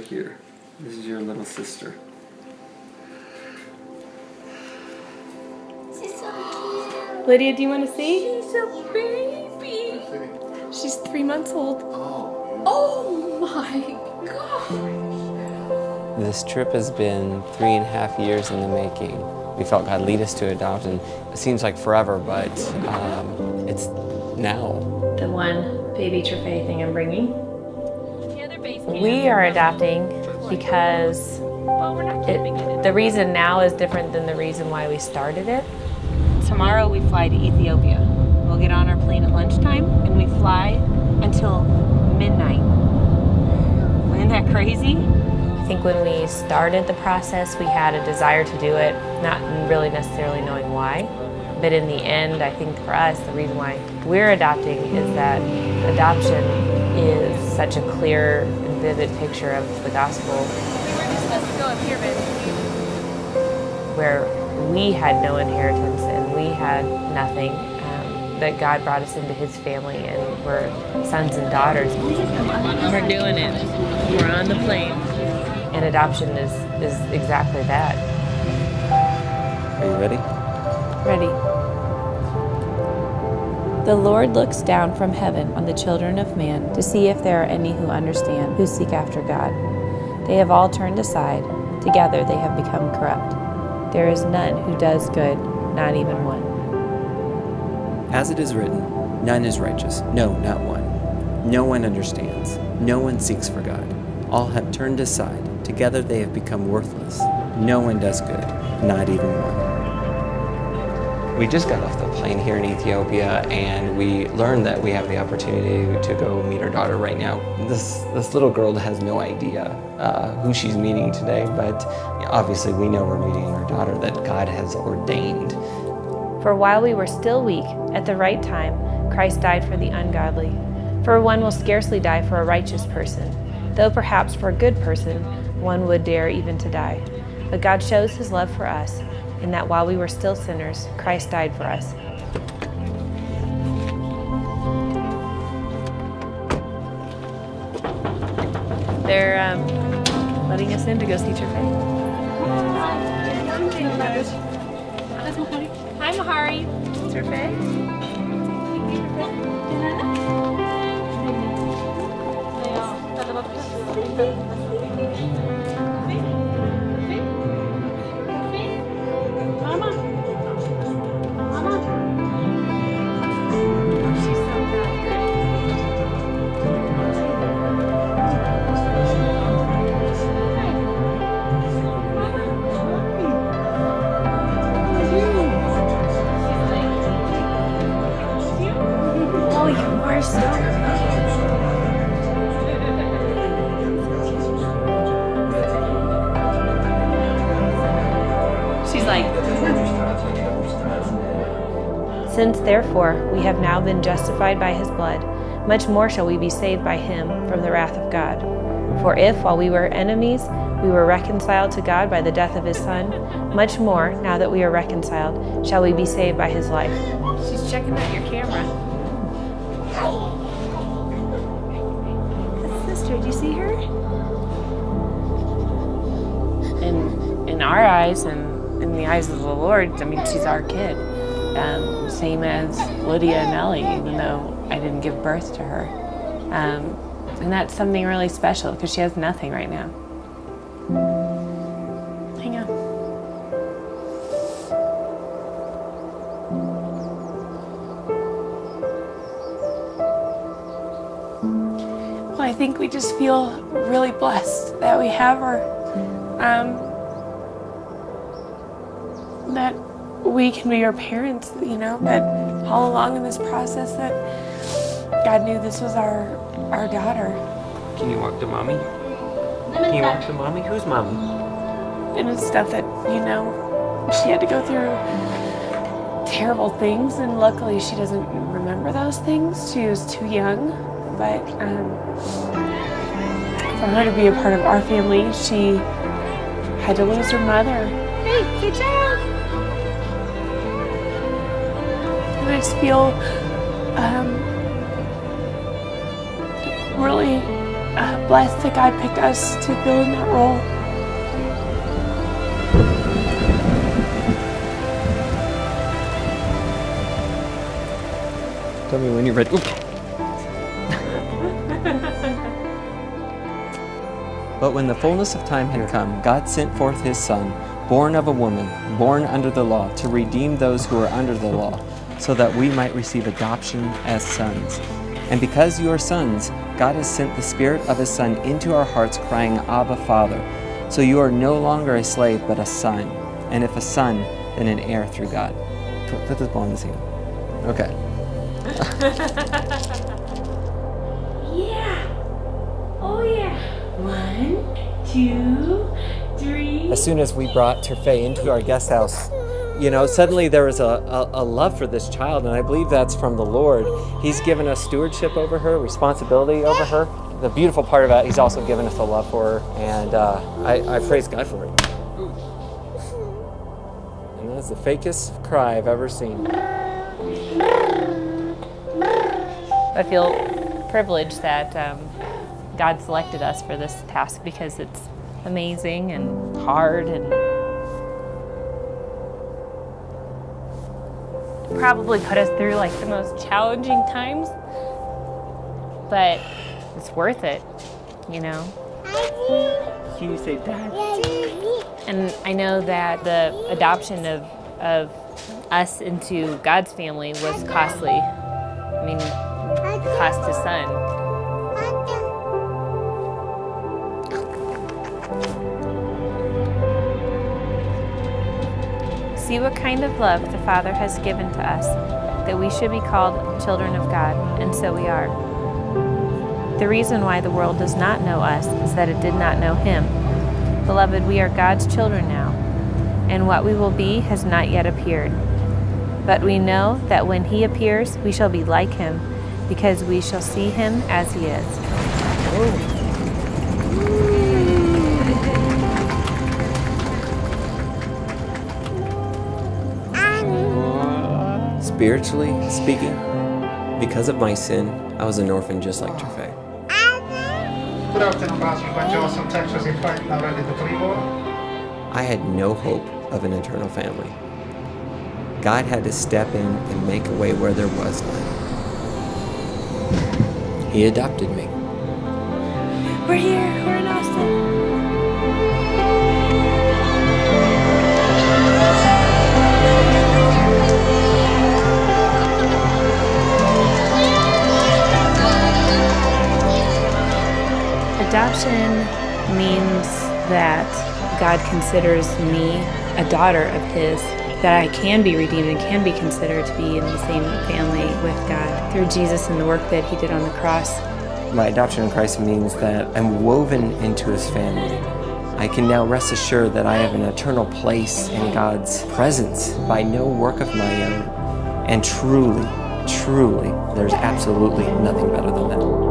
here. This is your little sister. She's so cute. Lydia, do you want to see? She's a baby. She's 3 months old. Oh my gosh. This trip has been 3.5 years in the making. We felt God lead us to adopt, and it seems like forever, but it's now. The one baby Trefay thing I'm bringing. We are adopting because the reason now is different than the reason why we started it. Tomorrow we fly to Ethiopia. We'll get on our plane at lunchtime and we fly until midnight. Isn't that crazy? I think when we started the process, we had a desire to do it, not really necessarily knowing why. But in the end, I think for us, the reason why we're adopting is that adoption is such a clear and vivid picture of the gospel. We were just supposed to go up here, baby. Where we had no inheritance and we had nothing, that God brought us into his family and we're sons and daughters. We're doing it. We're on the plane. And adoption is exactly that. Are you ready? Ready. The Lord looks down from heaven on the children of man to see if there are any who understand, who seek after God. They have all turned aside. Together they have become corrupt. There is none who does good, not even one. As it is written, none is righteous, no, not one. No one understands. No one seeks for God. All have turned aside. Together they have become worthless. No one does good, not even one. We just got off the plane here in Ethiopia, and we learned that we have the opportunity to go meet our daughter right now. This little girl has no idea who she's meeting today, but obviously we know we're meeting our daughter that God has ordained. For while we were still weak, at the right time, Christ died for the ungodly. For one will scarcely die for a righteous person, though perhaps for a good person one would dare even to die. But God shows his love for us, in that while we were still sinners, Christ died for us. They're letting us in to go see Trefay. Hi, Mahari. Trefay. Oh, you are so She's like, since therefore we have now been justified by his blood, much more shall we be saved by him from the wrath of God. For if, while we were enemies, we were reconciled to God by the death of his Son, much more, now that we are reconciled, shall we be saved by his life. She's checking out your camera. That's sister, do you see her? In our eyes and in the eyes of the Lord, I mean, she's our kid. Same as Lydia and Ellie, even though I didn't give birth to her. And that's something really special because she has nothing right now. Hang on. Well, I think we just feel really blessed that we have her. That we can be her parents, you know, that all along in this process that God knew this was our daughter. Can you walk to mommy? Can you walk to mommy? Who's mommy? And it's stuff that, you know, she had to go through terrible things, and luckily she doesn't remember those things. She was too young, but for her to be a part of our family, she had to lose her mother. Hey, good job! And I just feel really blessed that God picked us to fill in that role. Tell me when you're ready. But when the fullness of time had come, God sent forth his Son, born of a woman, born under the law, to redeem those who are under the law, so that we might receive adoption as sons. And because you are sons, God has sent the Spirit of his Son into our hearts, crying, Abba, Father. So you are no longer a slave, but a son. And if a son, then an heir through God. Put this ball in his hand. Okay. Yeah. Oh yeah. 1, 2, 3. As soon as we brought Terfei into our guest house, you know, suddenly there was a love for this child, and I believe that's from the Lord. He's given us stewardship over her, responsibility over her. The beautiful part about it, he's also given us a love for her, and I praise God for it. And that's the fakest cry I've ever seen. I feel privileged that God selected us for this task because it's amazing and hard and probably put us through like the most challenging times, but it's worth it, you know. Can you say Dad? And I know that the adoption of us into God's family was costly. I mean, it cost his son. See what kind of love the Father has given to us, that we should be called children of God, and so we are. The reason why the world does not know us is that it did not know him. Beloved, we are God's children now, and what we will be has not yet appeared. But we know that when he appears, we shall be like him, because we shall see him as he is. Spiritually speaking, because of my sin, I was an orphan just like Terfei. I had no hope of an eternal family. God had to step in and make a way where there was none. He adopted me. We're here. We're in Austin. Adoption means that God considers me a daughter of his, that I can be redeemed and can be considered to be in the same family with God through Jesus and the work that he did on the cross. My adoption in Christ means that I'm woven into his family. I can now rest assured that I have an eternal place in God's presence by no work of my own. And truly, there's absolutely nothing better than that.